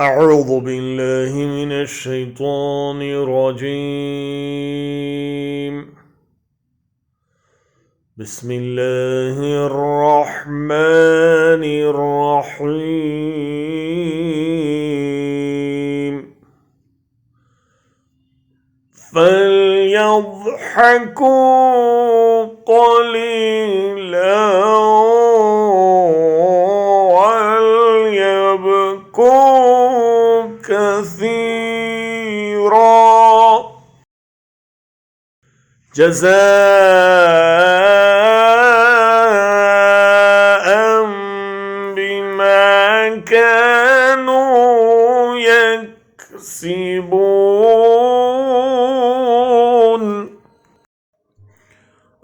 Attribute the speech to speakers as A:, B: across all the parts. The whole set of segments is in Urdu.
A: أعوذ بالله من الشيطان الرجيم. بسم الله الرحمن الرحيم. فليضحكوا قليلا وليبكوا كثيرا جزاء بما كانوا يكسبون।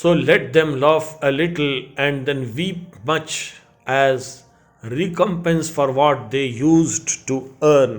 A: So let them laugh a little and then weep much as recompense for what they used to earn.